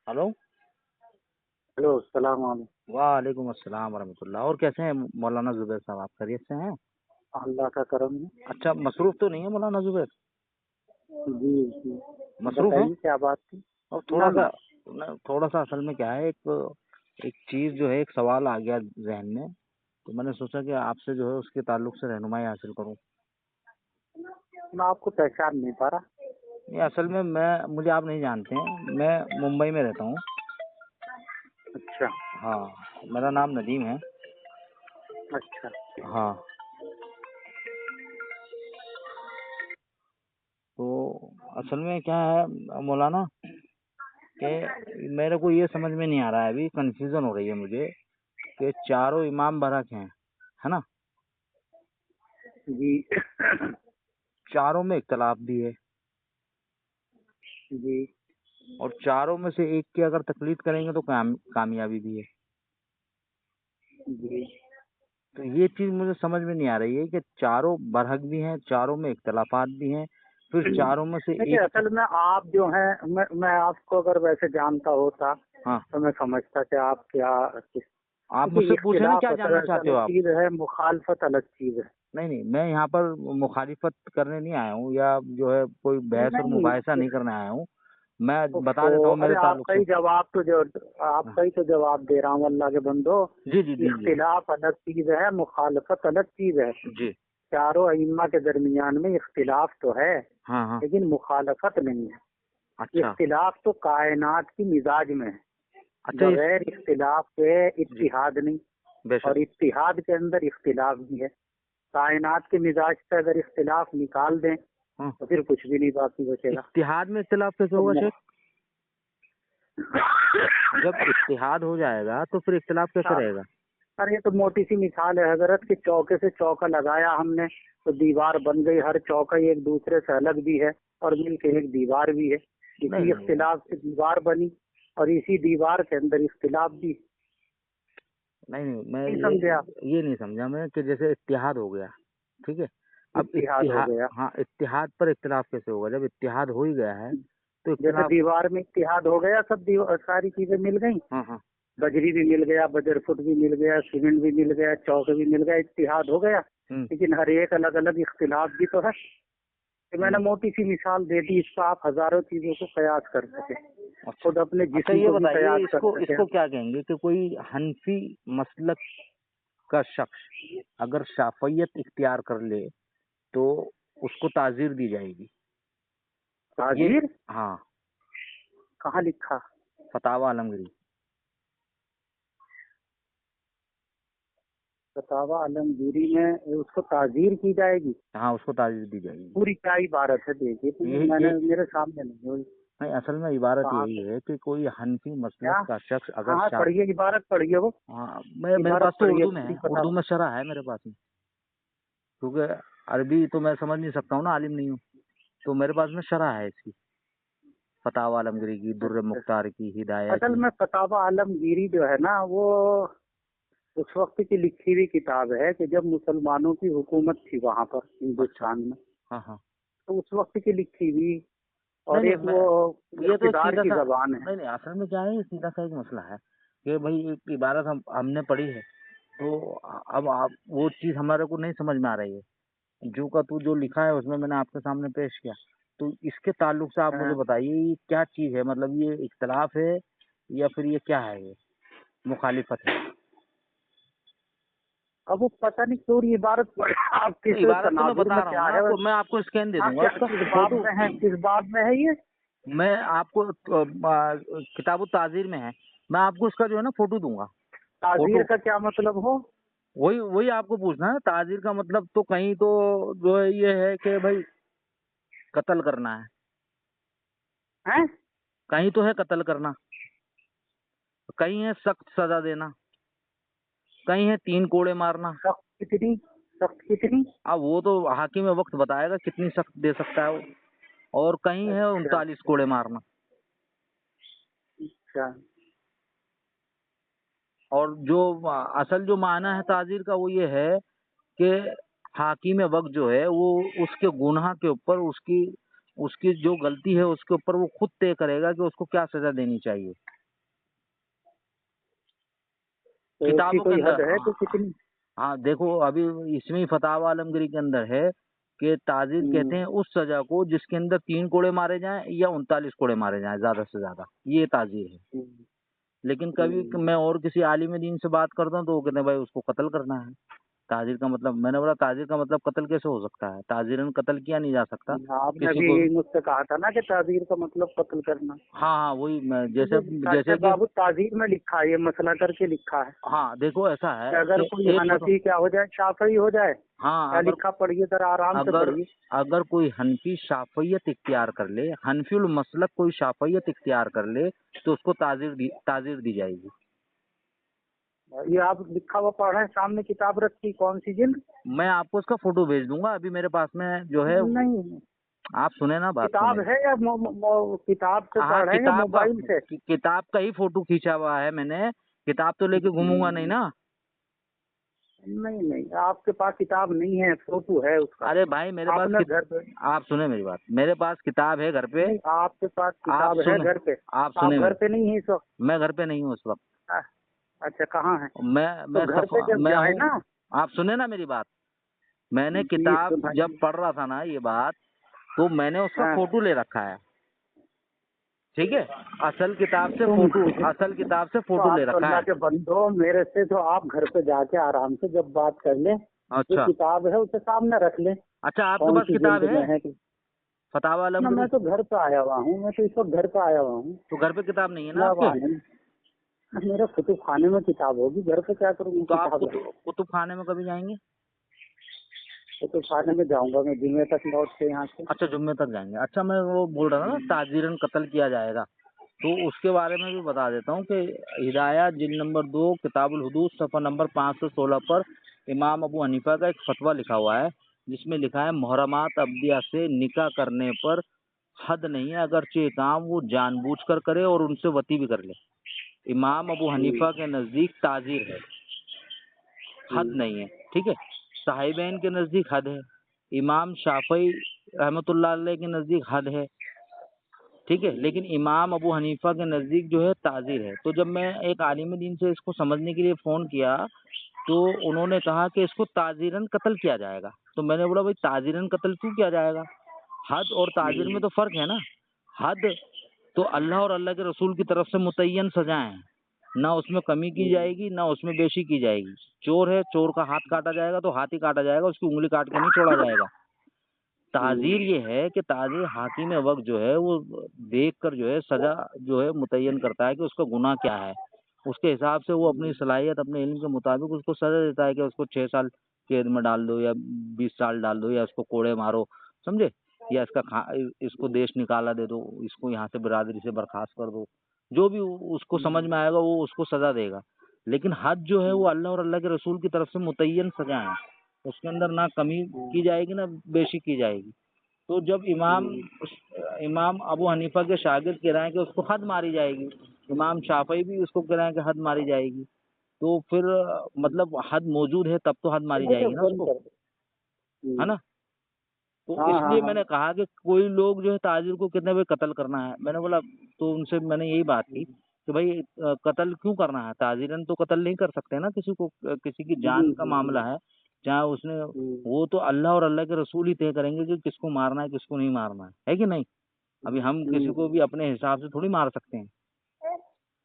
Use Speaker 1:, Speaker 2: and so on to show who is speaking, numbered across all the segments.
Speaker 1: Hello.
Speaker 2: Hello सलाम वालेकुम।
Speaker 1: वालेकुम अस्सलाम वरहमतुल्लाह। और कैसे हैं मौलाना जुबैर साहब, आप खैरियत से हैं?
Speaker 2: अल्लाह का करम है।
Speaker 1: अच्छा, मसरूफ तो नहीं है मौलाना जुबैर?
Speaker 2: जी जी।
Speaker 1: मसरूफ है?
Speaker 2: बताइए क्या बात थी।
Speaker 1: और
Speaker 2: ना
Speaker 1: थोड़ा
Speaker 2: ना।
Speaker 1: सा थोड़ा सा असल में क्या है, एक एक चीज़ जो है, एक सवाल आ गया जहन में, तो मैंने सोचा कि आपसे जो है उसके ताल्लुक से रहनुमाई हासिल करूं।
Speaker 2: मैं आपको पहचान नहीं पा रहा।
Speaker 1: ये असल में मुझे आप नहीं जानते हैं, मैं मुंबई में रहता हूँ।
Speaker 2: अच्छा
Speaker 1: हाँ, मेरा नाम नदीम है।
Speaker 2: अच्छा।
Speaker 1: हाँ, तो असल में क्या है मौलाना, कि मेरे को ये समझ में नहीं आ रहा है, अभी कंफ्यूजन हो रही है मुझे कि चारों इमाम बरक हैं, है ना?
Speaker 2: जी
Speaker 1: चारों में इख्तलाफ भी है,
Speaker 2: जी
Speaker 1: और चारों में से एक की अगर तकलीद करेंगे तो कामयाबी भी है।
Speaker 2: जी।
Speaker 1: तो ये चीज़ मुझे समझ में नहीं आ रही है कि चारों बरहक भी हैं, चारों में इख्तलाफात भी हैं, फिर चारों में से
Speaker 2: देखिए
Speaker 1: एक।
Speaker 2: असल में आप जो हैं, मैं आपको अगर वैसे जानता होता
Speaker 1: हाँ,
Speaker 2: तो मैं समझता कि आप क्या
Speaker 1: आप
Speaker 2: देखिए
Speaker 1: मुझसे पूछे ना
Speaker 2: इख्तिलाफ
Speaker 1: क्या
Speaker 2: असल
Speaker 1: जानना चाहते हो
Speaker 2: अलग
Speaker 1: आप?
Speaker 2: चीज है, मुखालफत अलग चीज है।
Speaker 1: नहीं नहीं, मैं यहाँ पर मुखालिफत करने नहीं आया हूँ, या जो है कोई बहस और
Speaker 2: नहीं
Speaker 1: मुबाहिसा नहीं करने आया हूँ। मैं
Speaker 2: उसको
Speaker 1: बता देता हूँ
Speaker 2: अरे
Speaker 1: मेरे ताल्लुक
Speaker 2: आपका
Speaker 1: से।
Speaker 2: ही जवाब तो जो
Speaker 1: हाँ,
Speaker 2: आपका ही तो जवाब दे रहा हूँ अल्लाह के बंदो।
Speaker 1: जी जी जी जी।
Speaker 2: इख्तिलाफ अलग चीज है, मुखालफत अलग चीज है।
Speaker 1: जी।
Speaker 2: चारों अइम्मा के दरमियान में इख्तिलाफ तो है,
Speaker 1: हाँ हाँ।
Speaker 2: लेकिन मुखालफत नहीं है।
Speaker 1: अच्छा।
Speaker 2: इख्तिलाफ तो कायनात की मिजाज में है।
Speaker 1: अच्छा,
Speaker 2: बगैर इख्तिलाफ के
Speaker 1: जी,
Speaker 2: इत्तिहाद नहीं,
Speaker 1: बेशक।
Speaker 2: और इत्तिहाद के अंदर इख्तिलाफ भी है। कायनात के मिजाज से अगर इख्तिलाफ निकाल दें
Speaker 1: हाँ,
Speaker 2: तो फिर कुछ भी नहीं बाकी बचेगा।
Speaker 1: इत्तिहाद में इख्तिलाफ कैसे
Speaker 2: तो
Speaker 1: होगा शेख? जब इत्तिहाद हो जाएगा तो फिर इख्तिलाफ कैसे रहेगा?
Speaker 2: अरे ये तो मोटी सी मिसाल है हजरत, कि चौके से चौका लगाया हमने तो दीवार बन गई। हर चौका एक दूसरे से अलग भी है और मिलकर एक दीवार भी है।
Speaker 1: नहीं
Speaker 2: इसी
Speaker 1: नहीं
Speaker 2: इख्तिलाफ से दीवार बनी और इसी दीवार के अंदर इख्तिलाफ भी।
Speaker 1: नहीं नहीं, मैं
Speaker 2: नहीं समझे आप?
Speaker 1: ये नहीं समझा मैं कि जैसे इत्तिहाद हो गया, ठीक है। अब
Speaker 2: इत्तिहाद हो गया।
Speaker 1: हाँ, इत्तिहाद पर इख्तिलाफ कैसे होगा? जब इत्तिहाद हो ही गया है तो
Speaker 2: जैसे
Speaker 1: इख्तिलाफ।
Speaker 2: दीवार में इत्तिहाद हो गया, सब सारी चीजें मिल गई।
Speaker 1: हाँ हाँ।
Speaker 2: बजरी भी मिल गया, बजर फुट भी मिल गया, सीमेंट भी मिल गया, चौक भी मिल गया, इत्तिहाद हो गया।
Speaker 1: हम्म
Speaker 2: लेकिन हर एक अलग अलग इख्तिलाफ भी तो है। तो मैंने
Speaker 1: हम्म।
Speaker 2: मोटी सी मिसाल दे दी, इस पर आप हजारों चीजों को कयास कर सके,
Speaker 1: अच्छा।
Speaker 2: खुद अपने
Speaker 1: अच्छा,
Speaker 2: जिस्म
Speaker 1: ये
Speaker 2: को भी
Speaker 1: बताइए,
Speaker 2: कयास कर
Speaker 1: इसको
Speaker 2: सके।
Speaker 1: इसको क्या कहेंगे कि कोई हनफी मसलक का शख्स अगर शाफियत इख्तियार कर ले तो उसको ताजीर दी जाएगी? ये,
Speaker 2: ताजीर
Speaker 1: हाँ,
Speaker 2: कहाँ लिखा?
Speaker 1: फतावा आलमगीरी।
Speaker 2: फतावा आलमगीरी में उसको ताजीर की जाएगी?
Speaker 1: हाँ, उसको ताजीर दी जाएगी।
Speaker 2: पूरी क्या इबारत है? देखिए तो
Speaker 1: ये
Speaker 2: मैंने मेरे सामने नहीं हुई।
Speaker 1: नहीं, असल में इबारत
Speaker 2: कहाँ
Speaker 1: यही
Speaker 2: से?
Speaker 1: है कि कोई हनफी मसलक
Speaker 2: क्या?
Speaker 1: का शख्स अगर
Speaker 2: कहाँ
Speaker 1: शाफ।
Speaker 2: पढ़िए इबारत, पढ़िए वो।
Speaker 1: हाँ, मैं मेरे
Speaker 2: इबारत
Speaker 1: पास तो
Speaker 2: पढ़िए
Speaker 1: उर्दू में
Speaker 2: पूरी
Speaker 1: है, उर्दू
Speaker 2: फतावा।
Speaker 1: में शरह है मेरे पास में, क्योंकि अरबी तो मैं समझ नहीं सकता हूँ ना, आलिम नहीं हूँ। तो मेरे पास में शरह है इसकी, फतावा आलमगीरी की, दुर्र
Speaker 2: अच्छा।
Speaker 1: मुख्तार की, हिदाया
Speaker 2: असल
Speaker 1: की।
Speaker 2: में फतावा आलमगीरी जो है ना, वो उस वक्त की लिखी हुई किताब है कि जब मुसलमानों की हुकूमत थी वहां पर
Speaker 1: अच्छा।
Speaker 2: हिंदुस्तान में।
Speaker 1: हाँ हाँ।
Speaker 2: तो उस वक्त की लिखी हुई,
Speaker 1: नहीं
Speaker 2: और
Speaker 1: नहीं,
Speaker 2: एक
Speaker 1: मैं
Speaker 2: वो
Speaker 1: ये तो
Speaker 2: इख्तिदार
Speaker 1: सीधा
Speaker 2: की
Speaker 1: सा,
Speaker 2: जबान है।
Speaker 1: नहीं नहीं, असल में क्या है, ये सीधा सा एक मसला है कि भाई एक इबारत हमने पढ़ी है, तो अब आप वो चीज़ हमारे को नहीं समझ में आ रही है। जो का तू जो लिखा है उसमें मैंने आपके सामने पेश किया, तो इसके ताल्लुक से आप मुझे
Speaker 2: हाँ।
Speaker 1: बताइए ये क्या चीज़ है, मतलब ये इख्तलाफ है या फिर ये क्या है, ये मुखालिफत है?
Speaker 2: अब वो पता नहीं क्यों ये इबारत आप
Speaker 1: तो
Speaker 2: किस
Speaker 1: इबारत तो मैं
Speaker 2: तनाजुर
Speaker 1: बता
Speaker 2: में
Speaker 1: रहा हूँ
Speaker 2: क्या
Speaker 1: ना
Speaker 2: है?
Speaker 1: आपको, मैं आपको स्कैन दे
Speaker 2: हाँ
Speaker 1: दूंगा
Speaker 2: क्या
Speaker 1: उसका
Speaker 2: किस बाब
Speaker 1: फोटो।
Speaker 2: में है, किस बाब में है ये?
Speaker 1: मैं आपको किताब ताजीर में है, मैं आपको उसका जो है ना फोटो दूंगा।
Speaker 2: ताजीर
Speaker 1: फोटो,
Speaker 2: का क्या मतलब हो?
Speaker 1: वही वही आपको पूछना है, ताजीर का मतलब तो कहीं तो जो है ये है कि भाई कत्ल करना है,
Speaker 2: हैं?
Speaker 1: कहीं तो है कत्ल करना, कहीं है सख्त सजा देना, कहीं है 3 कोड़े मारना।
Speaker 2: सख्त कितनी? सख्त कितनी?
Speaker 1: अब वो तो हाकिम वक्त बताएगा कितनी सख्त दे सकता है वो, और कहीं है
Speaker 2: अच्छा
Speaker 1: 39 कोड़े मारना।
Speaker 2: अच्छा।
Speaker 1: और जो असल जो माना है ताजीर का वो ये है कि हाकिम वक्त जो है वो उसके गुनाह के ऊपर, उसकी उसकी जो गलती है उसके ऊपर वो खुद तय करेगा कि उसको क्या सजा देनी चाहिए।
Speaker 2: तो इसकी
Speaker 1: किताबों के
Speaker 2: कोई हद
Speaker 1: अंदर।
Speaker 2: है कि कितनी?
Speaker 1: हाँ देखो, अभी इसमें ही फतावा आलमगीरी के अंदर है कि ताजीर कहते
Speaker 2: हम्म,
Speaker 1: हैं उस सजा को जिसके अंदर 3 कोड़े मारे जाएं या 39 कोड़े मारे जाएं, ज्यादा से ज्यादा, ये ताजीर है।
Speaker 2: हम्म,
Speaker 1: लेकिन कभी
Speaker 2: हम्म।
Speaker 1: मैं और किसी आलिम दीन से बात करता हूँ तो वो कहते हैं भाई उसको कत्ल करना है। ताजीर का मतलब, मैंने बोला ताजीर का मतलब कत्ल कैसे हो सकता है? ताजीरन कत्ल किया नहीं जा सकता
Speaker 2: आपने
Speaker 1: किसी
Speaker 2: भी
Speaker 1: को।
Speaker 2: यही मुझसे कहा था ना कि ताजीर का मतलब कत्ल करना।
Speaker 1: हाँ हाँ, वही
Speaker 2: तो
Speaker 1: जैसे
Speaker 2: अच्छा
Speaker 1: जैसे कि,
Speaker 2: बाबू, ताजीर में लिखा है, ये मसला करके लिखा है
Speaker 1: हाँ देखो ऐसा
Speaker 2: कि
Speaker 1: है
Speaker 2: अगर
Speaker 1: कि
Speaker 2: कोई
Speaker 1: एक बताओ।
Speaker 2: हनफी क्या हो जाए, शाफई हो जाए।
Speaker 1: हाँ
Speaker 2: क्या लिखा, पढ़िए जरा आराम से
Speaker 1: अगर
Speaker 2: पढ़िए।
Speaker 1: अगर कोई हनफी शाफियत इख्तियार कर ले, हनफीउल मसलक कोई शाफियत इख्तियार कर ले तो उसको ताजीर दी जाएगी।
Speaker 2: ये आप लिखा हुआ पढ़ रहे हैं, सामने किताब रखी, कौन सी जिल्द?
Speaker 1: मैं आपको उसका फोटो भेज दूंगा, अभी मेरे पास में जो है।
Speaker 2: नहीं,
Speaker 1: आप सुने ना, बात
Speaker 2: किताब
Speaker 1: सुने।
Speaker 2: है या किताब से
Speaker 1: हाँ,
Speaker 2: पढ़ रहे हैं या मोबाइल से?
Speaker 1: किताब का ही फोटो खींचा हुआ है मैंने। किताब तो लेके घूमूंगा नहीं ना।
Speaker 2: नहीं नहीं, आपके पास किताब नहीं है, फोटो है उसका।
Speaker 1: अरे भाई मेरे पास
Speaker 2: आपने घर पे?
Speaker 1: आप सुने मेरी बात, मेरे पास किताब है घर पे।
Speaker 2: नहीं, आपके पास
Speaker 1: आप
Speaker 2: किताब है
Speaker 1: सुने,
Speaker 2: घर पे?
Speaker 1: आप
Speaker 2: आप
Speaker 1: सुने
Speaker 2: घर
Speaker 1: मेरे,
Speaker 2: पे नहीं है इस वक्त?
Speaker 1: मैं घर पे नहीं हूँ उस वक्त।
Speaker 2: आ, अच्छा, कहाँ है? तो
Speaker 1: मैं
Speaker 2: घर पे जब
Speaker 1: मैं
Speaker 2: जाए
Speaker 1: हूँ।
Speaker 2: ना।
Speaker 1: आप सुने ना मेरी बात। मैंने
Speaker 2: जी
Speaker 1: किताब जब
Speaker 2: सुनाइए।
Speaker 1: पढ़ रहा था ना ये बात, तो मैंने उसका
Speaker 2: हाँ,
Speaker 1: फोटो ले रखा है। ठीक है,
Speaker 2: तुम
Speaker 1: असल किताब से
Speaker 2: तो
Speaker 1: फोटो ले
Speaker 2: आप तो
Speaker 1: रखा
Speaker 2: अल्लाह
Speaker 1: है।
Speaker 2: के बंदो, मेरे से तो आप घर पे जाके आराम से जब बात कर ले, जो
Speaker 1: अच्छा
Speaker 2: किताब है उसे सामने रख ले,
Speaker 1: अच्छा, आपके
Speaker 2: कौन
Speaker 1: पास
Speaker 2: सी
Speaker 1: किताब
Speaker 2: जिल्द
Speaker 1: है
Speaker 2: में है
Speaker 1: फतावा
Speaker 2: ना।
Speaker 1: आलमगीरी?
Speaker 2: मैं तो घर पे आया हुआ हूँ, मैं तो इस वक्त घर पे आया हुआ हूँ।
Speaker 1: तो घर पे किताब नहीं है ना
Speaker 2: क्या
Speaker 1: आपके?
Speaker 2: बात है, मेरे कुतुब खाने में किताब होगी, घर पे क्या करूँगी
Speaker 1: तो आप
Speaker 2: किताब है?
Speaker 1: कुतुब खाने में कभी जाएंगे?
Speaker 2: कुतुब खाने में जाऊंगा मैं जुमे तक लौट के यहाँ से।
Speaker 1: अच्छा, जुम्मे तक जाएंगे। अच्छा, मैं वो बोल रहा था ना ताजीरन कत्ल किया जाएगा, तो उसके बारे में भी बता देता हूँ कि हिदाया जिल्द नंबर 2 किताबुल हुदूद सफ़ा नंबर 516 पर इमाम अबू हनीफा का एक फतवा लिखा हुआ है, जिसमें लिखा है मुहर्रमात अब्दिया से निकाह करने पर हद नहीं है, अगरचे ये काम वो जानबूझकर करे और उनसे वती भी कर ले। इमाम अबू हनीफा के नज़दीक ताजीर है, हद नहीं है। ठीक है, साहिबैन के नज़दीक हद है, इमाम शाफई रहमतुल्लाह अलैह के नज़दीक हद है। ठीक है, लेकिन इमाम अबू हनीफा के नज़दीक जो है ताज़ीर है। तो जब मैं एक आलिम दीन से इसको समझने के लिए फ़ोन किया तो उन्होंने कहा कि इसको ताज़ीरन कत्ल किया जाएगा। तो मैंने बोला भाई ताज़ीरन कत्ल क्यों किया जाएगा? हद और ताज़ीर में तो फ़र्क है ना। हद तो अल्लाह और अल्लाह के रसूल की तरफ से मुतय्यन सजाएं हैं, ना उसमें कमी की जाएगी ना उसमें बेशी की जाएगी। चोर है, चोर का हाथ काटा जाएगा तो हाथ ही काटा जाएगा, उसकी उंगली काट के नहीं छोड़ा जाएगा। ताज़ीर ये है कि ताज़ीर हाकिम वक्त जो है वो देख कर जो है सजा जो है मुतय्यन करता है कि उसका गुनाह क्या है। उसके हिसाब से वो अपनी सलाहियत अपने इल्म के मुताबिक उसको सजा देता है कि उसको 6 साल कैद में डाल दो या 20 साल डाल दो या इसको कोड़े मारो, समझे, या इसको देश निकाला दे दो, इसको यहाँ से बिरादरी से बर्खास्त कर दो। जो भी उसको समझ में आएगा वो उसको सजा देगा। लेकिन हद जो है वो अल्लाह और अल्लाह के रसूल की तरफ से मुतय्यन सजा है, उसके अंदर ना कमी की जाएगी ना बेशी की जाएगी। तो जब इमाम अबू हनीफा के शागिर्द कह रहे हैं कि उसको हद मारी जाएगी, इमाम शाफई भी उसको कह रहे हैं कि हद मारी जाएगी, तो फिर मतलब हद मौजूद है तब तो हद मारी
Speaker 2: तो
Speaker 1: जाएगी ना
Speaker 2: बंद
Speaker 1: उसको,
Speaker 2: कर दो।
Speaker 1: है ना। तो
Speaker 2: हाँ हाँ
Speaker 1: इसलिए
Speaker 2: हाँ।
Speaker 1: मैंने कहा कि कोई लोग जो है ताजिर को कितने बजे कत्ल करना है, मैंने बोला, तो उनसे मैंने यही बात की कि भाई कत्ल क्यों करना है? ताजिरन तो कत्ल नहीं कर सकते ना किसी को, किसी की जान का मामला है, चाहे उसने,
Speaker 2: हम्म,
Speaker 1: वो तो अल्लाह और अल्लाह के रसूल ही तय करेंगे कि किसको मारना है किसको नहीं मारना है कि नहीं। अभी हम किसी को भी अपने हिसाब से थोड़ी मार सकते हैं,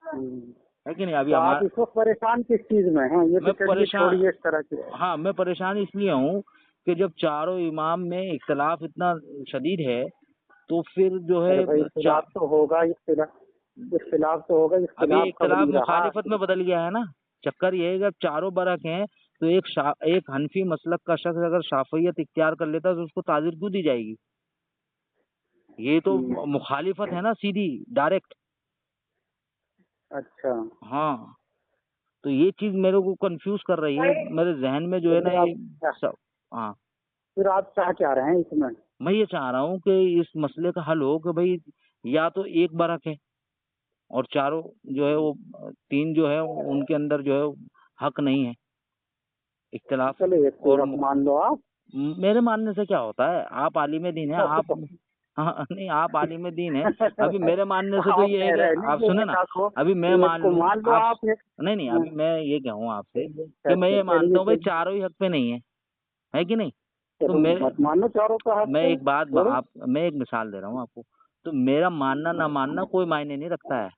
Speaker 2: हम्म।
Speaker 1: है कि नहीं। अभी
Speaker 2: तो आप
Speaker 1: हमारा,
Speaker 2: इस वक्त परेशान किस चीज में हैं? ये तो
Speaker 1: मैं
Speaker 2: चलिए
Speaker 1: परेशान,
Speaker 2: छोड़िए इस तरह की।
Speaker 1: हाँ मैं परेशान इसलिए हूँ कि जब चारों इमाम में इख्तलाफ इतना शदीद है तो फिर जो
Speaker 2: अरे
Speaker 1: है
Speaker 2: भाई, इख्तिलाफ तो होगा, इख्तिलाफ तो होगा,
Speaker 1: अभी
Speaker 2: इख्तिलाफ कब
Speaker 1: इख्तलाफ
Speaker 2: नहीं रहा?
Speaker 1: मुखालिफत में बदल गया है ना। चक्कर ये है कि अब चारों बरक हैं तो एक हनफी मसलक का शख्स अगर शाफियत इख्तियार कर लेता तो उसको ताज़ीर क्यों दी जाएगी? ये तो
Speaker 2: हम्म,
Speaker 1: मुखालिफत है ना, सीधी, डायरेक्ट।
Speaker 2: अच्छा।
Speaker 1: हाँ, तो ये चीज मेरे को कंफ्यूज कर रही है, मेरे जहन में जो
Speaker 2: तो
Speaker 1: है ना
Speaker 2: फिर
Speaker 1: ये
Speaker 2: आप
Speaker 1: सब। हाँ,
Speaker 2: फिर आप क्या रहे हैं इसमें?
Speaker 1: मैं ये चाह रहा हूँ कि इस मसले का हल हो कि भाई या तो एक बरक है और चारों जो है वो तीन जो है उनके अंदर जो है हक नहीं है, इख्तिलाफ।
Speaker 2: चलो एक कोई
Speaker 1: और
Speaker 2: हक मान लो आप।
Speaker 1: मेरे मानने से क्या होता है? आप आलिम दीन है,
Speaker 2: हक
Speaker 1: आप
Speaker 2: तो
Speaker 1: हाँ, नहीं आप आलिम दीन है। अभी मेरे मानने से तो
Speaker 2: आप
Speaker 1: ये है
Speaker 2: कह रहे हैं
Speaker 1: कि
Speaker 2: ना
Speaker 1: आप
Speaker 2: कि
Speaker 1: सुने
Speaker 2: एक
Speaker 1: ना,
Speaker 2: आंखों
Speaker 1: अभी मैं
Speaker 2: एक
Speaker 1: मान
Speaker 2: को
Speaker 1: लूँ
Speaker 2: मान लो
Speaker 1: आप,
Speaker 2: आप एक।
Speaker 1: नहीं,
Speaker 2: हाँ,
Speaker 1: अभी मैं ये कहूँ आपसे कि मैं
Speaker 2: चलिए
Speaker 1: ये
Speaker 2: चलिए
Speaker 1: मानता हूँ भाई
Speaker 2: चलिए,
Speaker 1: चारों ही हक पे नहीं है कि नहीं? तो
Speaker 2: चलो
Speaker 1: मेरे
Speaker 2: मत मानो चारों का हक
Speaker 1: मैं
Speaker 2: है,
Speaker 1: एक बात
Speaker 2: छोड़ो।
Speaker 1: आप मैं एक मिसाल दे रहा हूँ आपको, तो मेरा मानना ना मानना कोई मायने नहीं रखता है।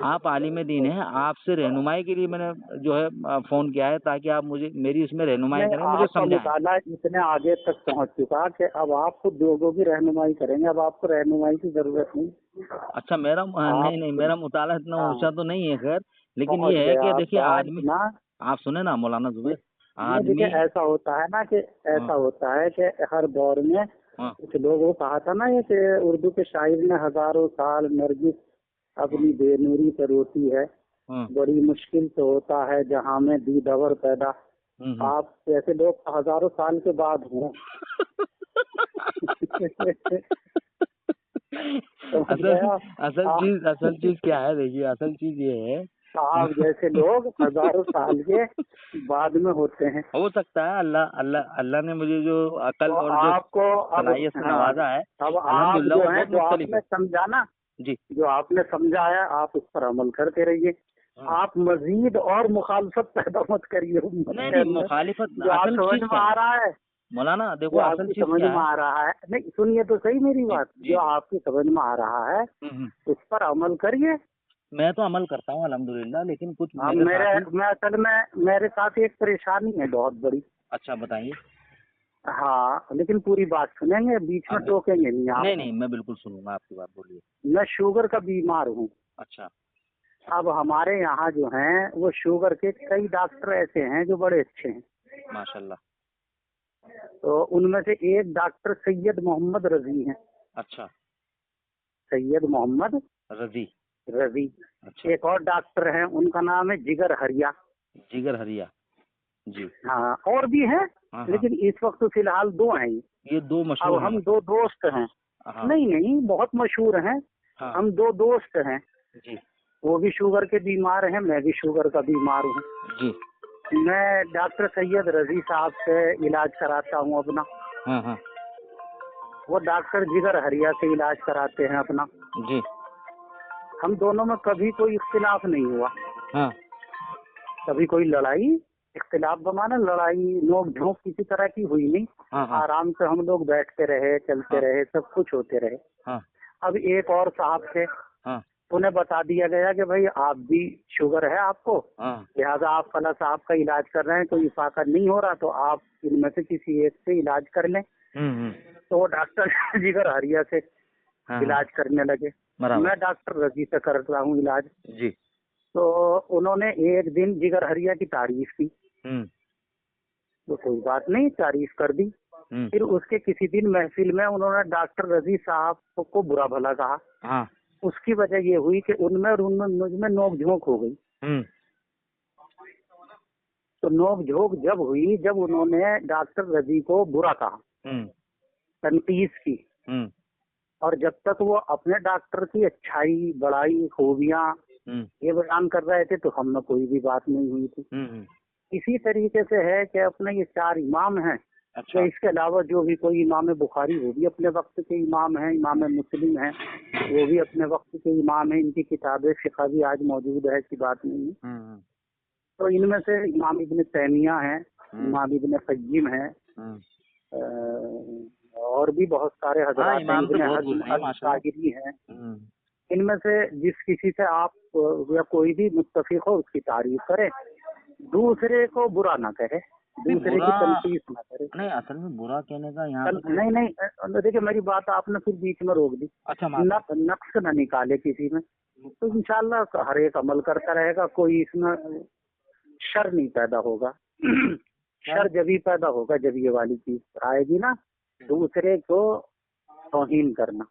Speaker 1: आप आलिम दीन हैं, आपसे रहनुमाई के लिए मैंने जो है फ़ोन किया है ताकि आप मुझे मेरी इसमें रहनुमाई
Speaker 2: नहीं,
Speaker 1: करें, मुझे
Speaker 2: आपका
Speaker 1: समझाएँ।
Speaker 2: मुताला इतने आगे तक पहुंच चुका कि अब आप खुद लोगों की रहनुमाई करेंगे, अब आपको रहनुमाई की जरूरत नहीं।
Speaker 1: अच्छा मेरा
Speaker 2: आप
Speaker 1: नहीं, नहीं मेरा मुताला इतना
Speaker 2: हाँ,
Speaker 1: ऊँचा तो नहीं है खैर, लेकिन
Speaker 2: पहुंच
Speaker 1: ये है
Speaker 2: गए
Speaker 1: कि
Speaker 2: आप
Speaker 1: देखिए
Speaker 2: आज
Speaker 1: आदमी,
Speaker 2: ना।
Speaker 1: आप सुने ना मौलाना ज़ुबैर,
Speaker 2: नहीं देखिए,
Speaker 1: आदमी
Speaker 2: ऐसा होता है ना कि
Speaker 1: हाँ,
Speaker 2: ऐसा होता है कि हर दौर में
Speaker 1: हाँ,
Speaker 2: कुछ लोग, वो कहा था ना ये कि उर्दू के शायर ने, हजारों साल नरगिस
Speaker 1: हाँ,
Speaker 2: अपनी बेनूरी पर रोती है,
Speaker 1: हाँ,
Speaker 2: बड़ी मुश्किल से होता है जहाँ में दीदवर पैदा।
Speaker 1: हुँ।
Speaker 2: आप जैसे लोग हजारों साल के बाद हों। समझ
Speaker 1: असल
Speaker 2: गया आप?
Speaker 1: असल चीज़ क्या है देखिए, असल चीज़ ये है
Speaker 2: आप जैसे लोग हजारों साल के बाद में होते हैं।
Speaker 1: हो सकता है अल्लाह अल्लाह अल्लाह ने मुझे जो अकल
Speaker 2: तो
Speaker 1: और जो
Speaker 2: आपको अब,
Speaker 1: सलाहियत से
Speaker 2: हाँ,
Speaker 1: नवाज़ा है,
Speaker 2: अब आप
Speaker 1: अल्हम्दुलिल्लाह
Speaker 2: जो
Speaker 1: वो
Speaker 2: है,
Speaker 1: बहुत
Speaker 2: जो
Speaker 1: मुख्तलिफ
Speaker 2: आपने
Speaker 1: है।
Speaker 2: समझा ना,
Speaker 1: जी।
Speaker 2: जो आपने समझा है आप उस पर अमल करते रहिए।
Speaker 1: हाँ।
Speaker 2: आप मजीद और मुखालफत पैदा मत करिए उम्मत
Speaker 1: नहीं,
Speaker 2: के
Speaker 1: नहीं
Speaker 2: अंदर।
Speaker 1: मुखालिफत
Speaker 2: जो आप
Speaker 1: असल
Speaker 2: समझ
Speaker 1: चीज़
Speaker 2: में
Speaker 1: क्या है?
Speaker 2: आ रहा है,
Speaker 1: मौलाना देखो
Speaker 2: जो
Speaker 1: असल
Speaker 2: आपकी
Speaker 1: चीज़
Speaker 2: समझ
Speaker 1: क्या
Speaker 2: में
Speaker 1: है?
Speaker 2: आ रहा है, नहीं सुनिए तो सही मेरी
Speaker 1: जी,
Speaker 2: बात,
Speaker 1: जी,
Speaker 2: जो
Speaker 1: जी।
Speaker 2: आपकी समझ में आ रहा है
Speaker 1: हुँ।
Speaker 2: उस पर अमल करिए।
Speaker 1: मैं तो अमल करता हूँ अल्हम्दुलिल्लाह, लेकिन कुछ
Speaker 2: अब
Speaker 1: मेरे साथी
Speaker 2: मैं असल में मेरे साथ एक परेशानी है बहुत बड़ी।
Speaker 1: अच्छा बताइए?
Speaker 2: हाँ, लेकिन पूरी बात सुनेंगे, बीच में
Speaker 1: अब
Speaker 2: टोकेंगे नहीं आप।
Speaker 1: नहीं, नहीं मैं बिल्कुल सुनूँगा आपकी बात, बोलिए।
Speaker 2: मैं शुगर का बीमार हूँ।
Speaker 1: अच्छा,
Speaker 2: अब हमारे यहाँ जो हैं वो शुगर के कई डॉक्टर ऐसे हैं जो बड़े अच्छे हैं।
Speaker 1: माशाल्लाह।
Speaker 2: तो उनमें से एक डॉक्टर सैयद मोहम्मद रजी हैं।
Speaker 1: अच्छा,
Speaker 2: सैयद मोहम्मद
Speaker 1: रज़ी,
Speaker 2: रजी।
Speaker 1: अच्छा,
Speaker 2: एक और डॉक्टर हैं, उनका नाम है जिगर हरिया।
Speaker 1: जिगर हरिया, जी।
Speaker 2: हाँ, और भी हैं,
Speaker 1: हाँ, हाँ,
Speaker 2: लेकिन इस वक्त तो फिलहाल दो हैं ही।
Speaker 1: ये 2
Speaker 2: अब
Speaker 1: मशहूर हैं
Speaker 2: हम
Speaker 1: मतलब।
Speaker 2: दो दोस्त हैं।
Speaker 1: हाँ,
Speaker 2: नहीं नहीं, बहुत मशहूर हैं।
Speaker 1: हाँ,
Speaker 2: हम दो दोस्त हैं।
Speaker 1: जी,
Speaker 2: वो भी शुगर के बीमार हैं, मैं भी शुगर का बीमार हूँ।
Speaker 1: जी।
Speaker 2: मैं डॉक्टर सैयद रजी साहब से इलाज कराता हूँ अपना।
Speaker 1: हाँ, हाँ,
Speaker 2: वो डॉक्टर जिगर हरिया से इलाज कराते हैं अपना।
Speaker 1: जी,
Speaker 2: हम दोनों में कभी कोई इख्तिलाफ नहीं हुआ,
Speaker 1: हाँ,
Speaker 2: कभी कोई लड़ाई, इख्तिलाफ बमाना लड़ाई नोक झोंक किसी तरह की हुई नहीं।
Speaker 1: हाँ, हाँ,
Speaker 2: आराम से हम लोग बैठते रहे, चलते
Speaker 1: हाँ,
Speaker 2: रहे, सब कुछ होते रहे।
Speaker 1: हाँ,
Speaker 2: अब एक और साहब थे,
Speaker 1: हाँ,
Speaker 2: उन्हें बता दिया गया कि भाई आप भी शुगर है आपको,
Speaker 1: हाँ,
Speaker 2: लिहाजा आप फला साहब का इलाज कर रहे हैं, कोई इफाका नहीं हो रहा, तो आप इनमें से किसी एक से इलाज कर लें।
Speaker 1: हुँ।
Speaker 2: तो वो डॉक्टर जिगर हरिया से
Speaker 1: हाँ, हाँ,
Speaker 2: इलाज करने लगे।
Speaker 1: बराबर,
Speaker 2: मैं डॉक्टर रजी से कर रहा हूँ इलाज।
Speaker 1: जी,
Speaker 2: तो उन्होंने एक दिन जिगर हरिया की तारीफ की,
Speaker 1: हुँ,
Speaker 2: तो कोई बात नहीं, तारीफ कर दी।
Speaker 1: हुँ,
Speaker 2: फिर उसके किसी दिन महफिल में उन्होंने डॉक्टर रजी साहब को बुरा भला कहा।
Speaker 1: हाँ,
Speaker 2: उसकी वजह ये हुई कि उनमें और उनमें मुझ में नोक झोंक हो गई।
Speaker 1: हुँ,
Speaker 2: तो नोक झोंक जब हुई, जब उन्होंने डॉक्टर रजी को बुरा कहा,
Speaker 1: हुँ,
Speaker 2: तनकीस की,
Speaker 1: हुँ,
Speaker 2: और जब तक वो अपने डॉक्टर की अच्छाई, बड़ाई, खूबियां
Speaker 1: हुँ,
Speaker 2: ये बयान कर रहे थे, तो हम में कोई भी बात नहीं हुई थी।
Speaker 1: हुँ,
Speaker 2: इसी तरीके से है कि अपने ये चार इमाम हैं,
Speaker 1: अच्छा,
Speaker 2: या इसके अलावा जो भी कोई इमाम बुखारी, वो भी अपने वक्त के इमाम हैं, इमाम मुस्लिम हैं, वो भी अपने वक्त के इमाम हैं, इनकी किताबें फिक़ह भी आज मौजूद है, ऐसी बात नहीं है।
Speaker 1: हुँ,
Speaker 2: तो इनमें से इमाम इब्न तैमिया हैं,
Speaker 1: हुँ,
Speaker 2: इमाम इब्न क़य्यिम हैं,
Speaker 1: हुँ,
Speaker 2: और भी बहुत सारे
Speaker 1: हाँ,
Speaker 2: हजरात हैं,
Speaker 1: इमाम तो
Speaker 2: इब्न
Speaker 1: बहुत
Speaker 2: हज़्म
Speaker 1: गुज़रे हैं माशाल्लाह।
Speaker 2: अल-ज़ाहिरी हैं।
Speaker 1: हुँ,
Speaker 2: इनमें से जिस किसी से आप या कोई भी मुत्तफिक हो उसकी तारीफ करे, दूसरे को बुरा ना कहे,
Speaker 1: नहीं
Speaker 2: दूसरे की
Speaker 1: बुरा
Speaker 2: तनकीस ना करे।
Speaker 1: नहीं, असल में बुरा कहने का यहाँ पे कोई
Speaker 2: नहीं नहीं, देखिए मेरी बात आपने फिर बीच में रोक दी।
Speaker 1: अच्छा माफ़
Speaker 2: नक्स न निकाले किसी में, तो इंशाल्लाह हर एक अमल करता रहेगा, कोई इसमें शर नहीं पैदा होगा। शर जब ही पैदा होगा जब ये वाली चीज आएगी ना, दूसरे को तौहीन करना।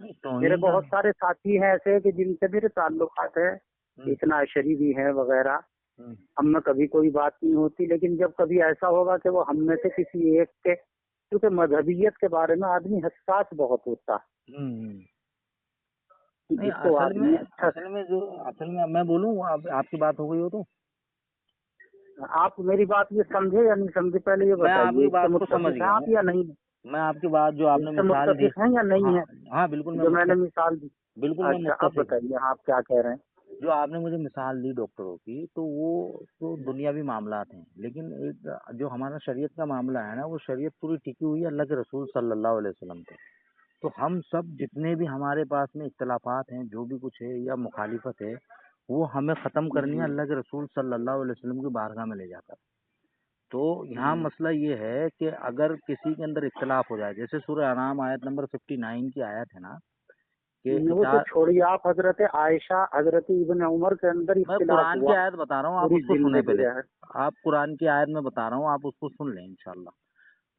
Speaker 1: नहीं
Speaker 2: मेरे
Speaker 1: तौहीन का
Speaker 2: बहुत सारे साथी हैं ऐसे कि जिनसे मेरे ताल्लुकात है,
Speaker 1: हुँ,
Speaker 2: इतना अशरी भी है वगैरह,
Speaker 1: हुँ,
Speaker 2: हम में कभी कोई बात नहीं होती, लेकिन जब कभी ऐसा होगा कि वो हम में से किसी एक के, क्योंकि मजहबियत के बारे में आदमी हसास बहुत होता है,
Speaker 1: हुँ।
Speaker 2: कि
Speaker 1: नहीं
Speaker 2: जिसको आदमी अच्छा।
Speaker 1: असल में अब मैं बोलूँ आप आपकी बात हो गई हो तो?
Speaker 2: आप मेरी बात ये समझे या नहीं समझे, पहले ये
Speaker 1: मैं आपकी
Speaker 2: बताइए, इससे
Speaker 1: बात को समझ
Speaker 2: मुत्तफिक हैं
Speaker 1: गया
Speaker 2: आप
Speaker 1: हूँ।
Speaker 2: या नहीं?
Speaker 1: मैं आपकी बात जो आपने
Speaker 2: इससे
Speaker 1: मिसाल दी,
Speaker 2: मुत्तफिक हैं या नहीं
Speaker 1: हाँ
Speaker 2: है
Speaker 1: हाँ बिल्कुल मैं
Speaker 2: जो मैंने
Speaker 1: मुत्तफिक,
Speaker 2: मिसाल दी?
Speaker 1: बिल्कुल मैं
Speaker 2: अच्छा, अब
Speaker 1: मुत्तफिक हूँ।
Speaker 2: बताइए आप क्या कह रहे हैं?
Speaker 1: जो आपने मुझे मिसाल दी डॉक्टरों की, तो वो तो दुनियावी मामलात हैं, लेकिन एक जो हमारा शरीयत का मामला है ना, वो शरीयत पूरी टिकी हुई है अल्लाह के रसूल सल्लल्लाहु अलैहि वसल्लम पे। तो हम सब जितने भी हमारे पास में इख्तलाफात हैं, जो भी कुछ है या मुखालिफत है, वो हमें ख़त्म करनी है
Speaker 2: जी,
Speaker 1: अल्लाह के रसूल सल्लल्लाहु अलैहि वसल्लम की बारगाह में ले जाकर। तो यहाँ
Speaker 2: जी।
Speaker 1: मसला ये है कि अगर किसी के अंदर इख्तलाफ हो जाए, जैसे सूरह अनाम आयत नंबर 59 की आयत है ना, कि
Speaker 2: वो तो
Speaker 1: इता
Speaker 2: छोड़िए, आप हजरत आयशा, हजरत इब्न उमर के अंदर
Speaker 1: मैं
Speaker 2: इख्तिलाफ
Speaker 1: कुरान की
Speaker 2: हुआ
Speaker 1: आयत बता रहा हूँ, आप
Speaker 2: पूरी
Speaker 1: उसको सुने
Speaker 2: जिंदगी
Speaker 1: पहले।
Speaker 2: है।
Speaker 1: आप कुरान की आयत में बता रहा हूँ, आप उसको सुन लें इंशाल्लाह।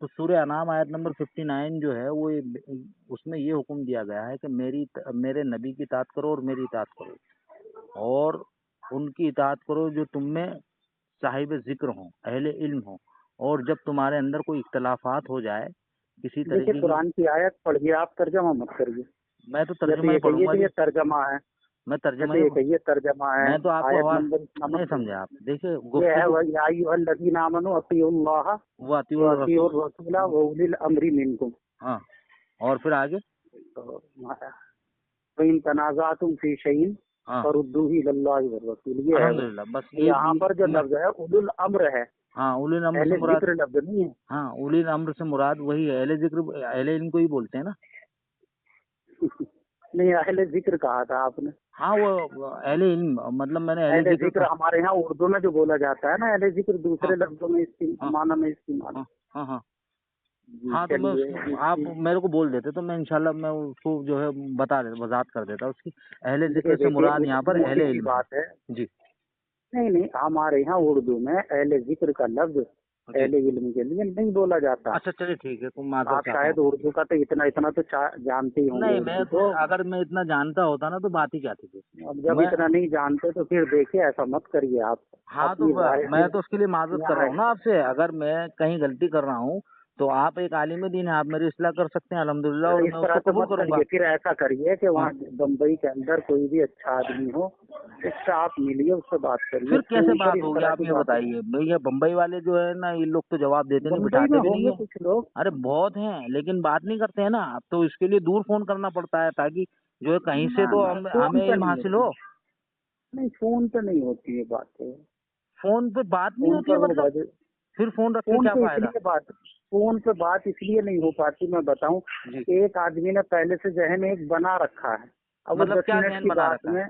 Speaker 1: तो सूरह अनाम आयत नंबर 59 जो है वो उसमें ये हुक्म दिया गया है कि मेरे नबी की इताअत करो और मेरी इताअत करो, और उनकी इताअत करो जो तुम में साहिब ज़िक्र हों, अहले इल्म हों, और जब तुम्हारे अंदर कोई इख्तलाफात हो जाए किसी
Speaker 2: देखिए,
Speaker 1: तरीके की।
Speaker 2: कुरान की आयत पढ़िए, आप तर्जमा मत करिए।
Speaker 1: मैं तो
Speaker 2: या तो
Speaker 1: तर्जुमा ही
Speaker 2: ये कहिए
Speaker 1: पढ़ूंगा
Speaker 2: कि
Speaker 1: जी,
Speaker 2: ये तर्जमा है,
Speaker 1: मैं
Speaker 2: या
Speaker 1: तर्जुमा
Speaker 2: तो
Speaker 1: ही।
Speaker 2: ये कहिए तर्जमा है।
Speaker 1: मैं तो आपको
Speaker 2: आयत
Speaker 1: हवाला
Speaker 2: नंबर इतना मत
Speaker 1: नहीं समझे
Speaker 2: कहिए।
Speaker 1: आप, देखिए
Speaker 2: ये है
Speaker 1: गुफ्तगू
Speaker 2: या अय्युहल्लज़ीना आमनू अतीउल्लाह
Speaker 1: वो
Speaker 2: व
Speaker 1: अतीउर रसूल।
Speaker 2: अतीउर रसूला व उलिल अम्री मिनकुम।
Speaker 1: हाँ, और फिर आगे।
Speaker 2: तो इन तनाज़अतुम फी शैइन
Speaker 1: हाँ,
Speaker 2: फरुद्दूहु इलल्लाहि व रसूल, ये है वो।
Speaker 1: अल्हम्दुलिल्लाह, बस
Speaker 2: तो
Speaker 1: ये
Speaker 2: यहाँ पर जो
Speaker 1: मैं,
Speaker 2: लफ्ज है उलुल अम्र है,
Speaker 1: हाँ उलिल अम्र से
Speaker 2: अहले
Speaker 1: मुराद,
Speaker 2: जिक्र लफ्ज नहीं है।
Speaker 1: हाँ उलिल अम्र से मुराद वही है, अहले जिक्र अहले इल्म को ही बोलते हैं ना।
Speaker 2: नहीं, अहले जिक्र कहा था आपने।
Speaker 1: हाँ वो अहले इल्म, मतलब मैंने अहले
Speaker 2: अहले
Speaker 1: जिक्र
Speaker 2: जिक्र
Speaker 1: का।
Speaker 2: हमारे यहाँ उर्दू में जो बोला जाता है ना, अहले जिक्र
Speaker 1: हाँ
Speaker 2: दूसरे लफ्जों में
Speaker 1: हाँ
Speaker 2: माना में इस्तेमाल।
Speaker 1: हाँ हाँ हाँ
Speaker 2: जी,
Speaker 1: हाँ, तो मैं
Speaker 2: चलिए
Speaker 1: उसको, आप
Speaker 2: इसकी।
Speaker 1: मेरे को बोल देते तो मैं इंशाल्लाह मैं उसको जो है बता दे वजात कर देता उसकी। अहले
Speaker 2: देखिए
Speaker 1: जिक्र से
Speaker 2: देखिए,
Speaker 1: मुराद यहाँ पर
Speaker 2: मोटी
Speaker 1: अहले
Speaker 2: सी
Speaker 1: इल्म है।
Speaker 2: बात है।
Speaker 1: जी
Speaker 2: नहीं नहीं, हमारे यहाँ उर्दू में अहले जिक्र का लफ्ज
Speaker 1: जी।
Speaker 2: अहले इल्म के लिए नहीं बोला जाता।
Speaker 1: अच्छा चलिए ठीक है, तो माजर
Speaker 2: आप
Speaker 1: चाहता हूँ।
Speaker 2: शायद उर्दू का तो इतना इतना तो जानते ही होंगे
Speaker 1: नहीं,
Speaker 2: उर्दू
Speaker 1: मैं
Speaker 2: तो।
Speaker 1: तो अगर मैं इतना जानता होता ना तो बात ही क्या थी फिर।
Speaker 2: अब जब
Speaker 1: मैं,
Speaker 2: इतना नहीं जानते तो फिर देखिए, ऐसा मत करिए आप।
Speaker 1: हाँ तो
Speaker 2: अपनी राय
Speaker 1: मैं
Speaker 2: फिर
Speaker 1: तो उसके लिए माजरत कर
Speaker 2: यहाँ
Speaker 1: रहा
Speaker 2: है।
Speaker 1: हूँ ना आपसे, अगर मैं कहीं गलती कर रहा हूँ तो आप एक आलिम दीन है, आप मेरी इस्लाह कर सकते हैं अल्हम्दुलिल्लाह, और
Speaker 2: इस
Speaker 1: मैं
Speaker 2: तरह
Speaker 1: उसको
Speaker 2: तो
Speaker 1: कबूल
Speaker 2: मत
Speaker 1: करूंगा।
Speaker 2: करिए, फिर ऐसा करिए कि
Speaker 1: हाँ,
Speaker 2: वहाँ बम्बई के अंदर कोई भी अच्छा आदमी हो, उससे आप मिलिए, उससे बात करिए।
Speaker 1: फिर कैसे
Speaker 2: फोन पर
Speaker 1: बात
Speaker 2: इस
Speaker 1: होगी
Speaker 2: तरह
Speaker 1: आप
Speaker 2: की
Speaker 1: ये
Speaker 2: बातें
Speaker 1: बताइए भैया, बम्बई वाले जो है ना, ये लोग तो जवाब देते नहीं,
Speaker 2: बम्बई में
Speaker 1: बिठाते भी नहीं
Speaker 2: होंगे
Speaker 1: है।
Speaker 2: कुछ लोग।
Speaker 1: अरे बहुत हैं लेकिन बात नहीं करते हैं ना, तो इसके लिए दूर फोन करना पड़ता है ताकि जो है कहीं से
Speaker 2: ना
Speaker 1: तो
Speaker 2: ना, फोन
Speaker 1: हमें
Speaker 2: पे
Speaker 1: इल्म
Speaker 2: नहीं
Speaker 1: हासिल
Speaker 2: होती।
Speaker 1: हो।
Speaker 2: नहीं, फोन पे नहीं होती है बातें।
Speaker 1: फोन पे बात नहीं
Speaker 2: फोन
Speaker 1: होती
Speaker 2: पर
Speaker 1: है
Speaker 2: वो
Speaker 1: मतलब,
Speaker 2: बात,
Speaker 1: फिर फोन रख के
Speaker 2: फोन
Speaker 1: क्या
Speaker 2: पे
Speaker 1: फायदा।
Speaker 2: इसलिए बात फोन पे बात इसलिए नहीं हो पाती, मैं बताऊं।
Speaker 1: जी,
Speaker 2: एक आदमी ने पहले से जहन एक बना रखा है। अब वो
Speaker 1: मतलब
Speaker 2: 10
Speaker 1: क्या
Speaker 2: मिनट
Speaker 1: जहन
Speaker 2: की
Speaker 1: बना
Speaker 2: बात
Speaker 1: रखा है,
Speaker 2: में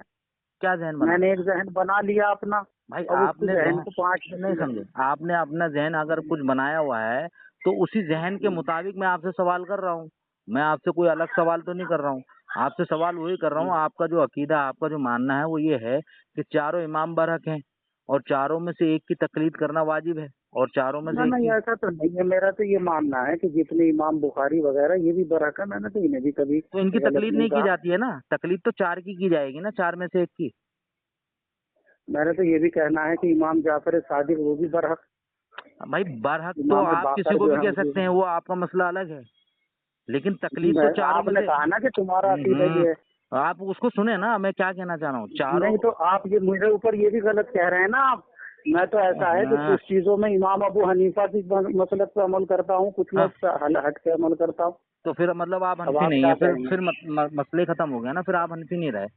Speaker 1: क्या जहन बना
Speaker 2: मैंने एक
Speaker 1: रखा है।
Speaker 2: जहन बना लिया अपना।
Speaker 1: भाई
Speaker 2: अब उसको
Speaker 1: आपने
Speaker 2: जहन
Speaker 1: जहन
Speaker 2: को 5
Speaker 1: नहीं
Speaker 2: मिनट
Speaker 1: समझे, आपने अपना जहन अगर कुछ बनाया हुआ है तो उसी जहन के मुताबिक मैं आपसे सवाल कर रहा हूँ। मैं आपसे कोई अलग सवाल तो नहीं कर रहा हूँ, आपसे सवाल वही कर रहा हूँ। आपका जो अकीदा, आपका जो मानना है वो ये है कि चारों इमाम बरहक हैं और चारों में से एक की तकलीद करना वाजिब है, और चारों में
Speaker 2: ना
Speaker 1: से एक
Speaker 2: नहीं,
Speaker 1: की।
Speaker 2: ऐसा तो नहीं है। मेरा तो ये मानना है कि जितने इमाम बुखारी वगैरह ये भी बरहक है, मैंने तो इन्हें भी कभी
Speaker 1: तो इनकी
Speaker 2: गलत
Speaker 1: तकलीद
Speaker 2: नहीं
Speaker 1: नहीं की
Speaker 2: कहा।
Speaker 1: जाती है ना, तकलीद तो चार की जाएगी ना, चार में से एक की।
Speaker 2: मैंने तो ये भी कहना है कि इमाम जाफर सादिक वो भी बरहक।
Speaker 1: भाई बरहक तो
Speaker 2: इमाम
Speaker 1: आप किसी
Speaker 2: बाकर
Speaker 1: को
Speaker 2: जो
Speaker 1: भी
Speaker 2: है
Speaker 1: कह
Speaker 2: वो
Speaker 1: सकते
Speaker 2: भी।
Speaker 1: हैं, वो आपका मसला अलग है, लेकिन तकलीद तो चारों में
Speaker 2: आपने
Speaker 1: से।
Speaker 2: कहा ना कि तुम्हारा अकीदा
Speaker 1: हम्म,
Speaker 2: ये है।
Speaker 1: आप उसको सुने ना, मैं क्या कहना चाह रहा हूँ, चारों।
Speaker 2: नहीं तो आप ये मेरे ऊपर ये भी गलत कह रहे हैं ना आप। मैं तो ऐसा है कि
Speaker 1: हाँ
Speaker 2: कुछ चीजों में इमाम अबू हनीफा की मसलक पे अमल करता हूँ, कुछ में
Speaker 1: हाँ,
Speaker 2: उस पर हट के अमल करता हूँ।
Speaker 1: तो फिर मतलब आप
Speaker 2: अब
Speaker 1: हनफी
Speaker 2: आप
Speaker 1: नहीं
Speaker 2: क्या
Speaker 1: है,
Speaker 2: कहेंगे?
Speaker 1: फिर मसले खत्म हो गया ना, फिर आप हनफी नहीं रहे।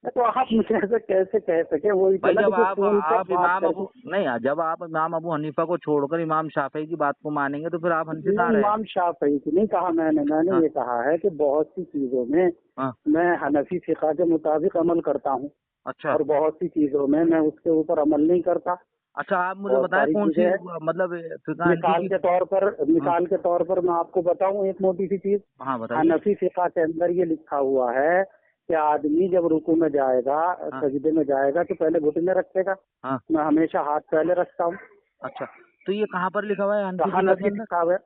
Speaker 2: तो आप मुझे ऐसे कैसे कह सके? वही तो
Speaker 1: भाई
Speaker 2: ना,
Speaker 1: जब
Speaker 2: देखिए फोन पर
Speaker 1: आप
Speaker 2: बात
Speaker 1: इमाम
Speaker 2: करके।
Speaker 1: अबू नहीं, जब आप इमाम अबू हनीफा को छोड़कर इमाम शाफी की बात को मानेंगे तो फिर आप हनफी कहाँ
Speaker 2: नहीं,
Speaker 1: रहे।
Speaker 2: इमाम शाफई की नहीं कहा मैंने
Speaker 1: हाँ
Speaker 2: ये कहा है कि बहुत सी चीजों में
Speaker 1: हाँ,
Speaker 2: मैं हनफी फिक़ा के मुताबिक अमल करता हूँ,
Speaker 1: अच्छा
Speaker 2: और बहुत सी चीजों में मैं उसके ऊपर अमल नहीं करता।
Speaker 1: अच्छा, आप मुझे
Speaker 2: बहुत
Speaker 1: बताएं
Speaker 2: सारी
Speaker 1: कौन
Speaker 2: चीजें
Speaker 1: सी,
Speaker 2: हैं।
Speaker 1: मतलब फिका हनफी
Speaker 2: मिसाल
Speaker 1: की।
Speaker 2: के तौर पर
Speaker 1: हाँ
Speaker 2: मिसाल के तौर पर मैं आपको बताऊं एक मोटी सी चीज।
Speaker 1: हाँ बताइए।
Speaker 2: हनफी फिक़ा के अंदर ये लिखा हुआ है कि आदमी जब रुकू में जाएगा,
Speaker 1: हाँ
Speaker 2: सजदे में जाएगा, तो पहले घुटने रखेगा।
Speaker 1: हाँ,
Speaker 2: मैं हमेशा हाथ पहले रखता हूँ।
Speaker 1: अच्छा, तो ये कहाँ पर लिखा हुआ है
Speaker 2: तो
Speaker 1: हनफी फिका के
Speaker 2: हनफी
Speaker 1: अंदर,
Speaker 2: फिक़ा है।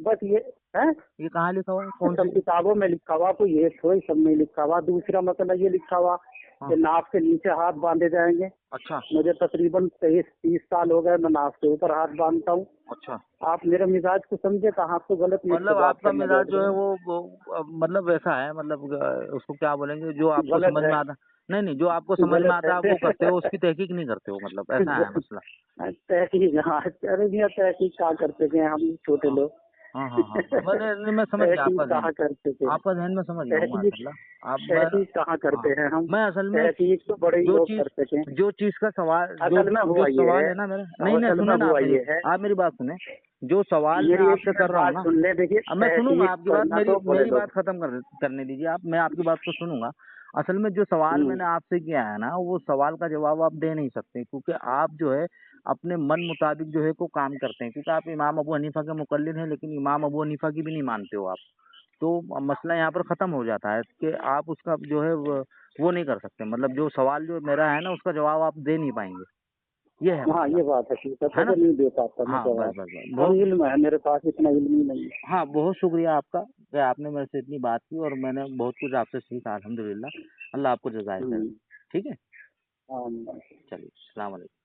Speaker 2: बस ये है।
Speaker 1: ये कहाँ लिखा हुआ है, कौन
Speaker 2: सब
Speaker 1: सी।
Speaker 2: किताबों में लिखा हुआ, कोई एक थोड़ी सब में लिखा हुआ। दूसरा मसला ये लिखा हुआ
Speaker 1: हाँ,
Speaker 2: कि नाक के नीचे हाथ बांधे जाएंगे।
Speaker 1: अच्छा
Speaker 2: मुझे तकरीबन 23-30 साल हो गए, मैं नाक के ऊपर हाथ बांधता हूँ।
Speaker 1: अच्छा,
Speaker 2: आप मेरे मिजाज को समझे, कहाँ आपको गलत मुझसे
Speaker 1: मतलब
Speaker 2: बात
Speaker 1: आपका
Speaker 2: करने
Speaker 1: मिजाज
Speaker 2: बैठ
Speaker 1: जो है
Speaker 2: गए।
Speaker 1: वो मतलब वैसा है, मतलब उसको क्या बोलेंगे, जो आपको
Speaker 2: गलत
Speaker 1: समझ
Speaker 2: है,
Speaker 1: में आता। नहीं नहीं, जो आपको समझ में
Speaker 2: गलत
Speaker 1: आता है आप
Speaker 2: है।
Speaker 1: वो करते हो, उसकी तहकीक नहीं करते हो, मतलब ऐसा है मसला।
Speaker 2: तहकीक, हाँ, अरे भैया तहकीक क्या करते हैं हम छोटे
Speaker 1: हाँ
Speaker 2: लोग।
Speaker 1: हाँ हाँ हाँ मैं समझ गया
Speaker 2: तहकीक कहाँ करते थे,
Speaker 1: आपका ध्यान में समझ गया हूँ
Speaker 2: तहकीक
Speaker 1: माशाल्लाह। आप
Speaker 2: तहकीक कहाँ करते
Speaker 1: हाँ,
Speaker 2: हैं हम,
Speaker 1: मैं असल में
Speaker 2: तहकीक तो बड़े ही
Speaker 1: जो
Speaker 2: लोग
Speaker 1: चीज
Speaker 2: करते थे।
Speaker 1: जो चीज का सवाल जो
Speaker 2: असल में
Speaker 1: जो
Speaker 2: हुआ ये
Speaker 1: सवाल
Speaker 2: है,
Speaker 1: है ना मेरा, नहीं नहीं
Speaker 2: असल में
Speaker 1: सुने ना
Speaker 2: हुआ ये है,
Speaker 1: आप मेरी बात सुने। जो सवाल मैं
Speaker 2: मेरी एक
Speaker 1: आपसे
Speaker 2: मिनट
Speaker 1: कर रहा हूँ
Speaker 2: बात
Speaker 1: ना,
Speaker 2: सुन ले, देखिए
Speaker 1: अब मैं सुनूंगा
Speaker 2: तहकीक
Speaker 1: आपकी बात,
Speaker 2: करना
Speaker 1: मेरी
Speaker 2: तो बड़े
Speaker 1: मेरी
Speaker 2: लोग।
Speaker 1: बात खत्म करने दीजिए आप, मैं आपकी बात को सुनूंगा। असल में जो सवाल
Speaker 2: हम्म,
Speaker 1: मैंने आपसे किया है ना, वो सवाल का जवाब आप दे नहीं सकते, क्योंकि आप जो है अपने मन मुताबिक जो है को काम करते हैं, क्योंकि आप इमाम अबू हनीफा के मुकल्लिद हैं, लेकिन इमाम अबू हनीफा की भी नहीं मानते हो आप। तो मसला यहाँ पर ख़त्म हो जाता है कि आप उसका जो है वो नहीं कर सकते, मतलब जो सवाल जो मेरा है ना उसका जवाब आप दे नहीं पाएंगे, ये है
Speaker 2: हाँ
Speaker 1: मसला,
Speaker 2: ये बात हकीकत है
Speaker 1: है ना?
Speaker 2: कि नहीं दे पाता मैं
Speaker 1: हाँ बस
Speaker 2: जवाब,
Speaker 1: बस बस
Speaker 2: और
Speaker 1: बहुत,
Speaker 2: इल्म है मेरे पास, इतना इल्म ही नहीं है।
Speaker 1: हाँ बहुत शुक्रिया आपका कि आपने मेरे से इतनी बात की और मैंने बहुत कुछ आपसे सीखा अल्हम्दुलिल्लाह। अल्लाह आपको जज़ाए खैर।
Speaker 2: हम्म,
Speaker 1: ठीक है,
Speaker 2: हाँ,
Speaker 1: चलिए, अस्सलाम वालेकुम।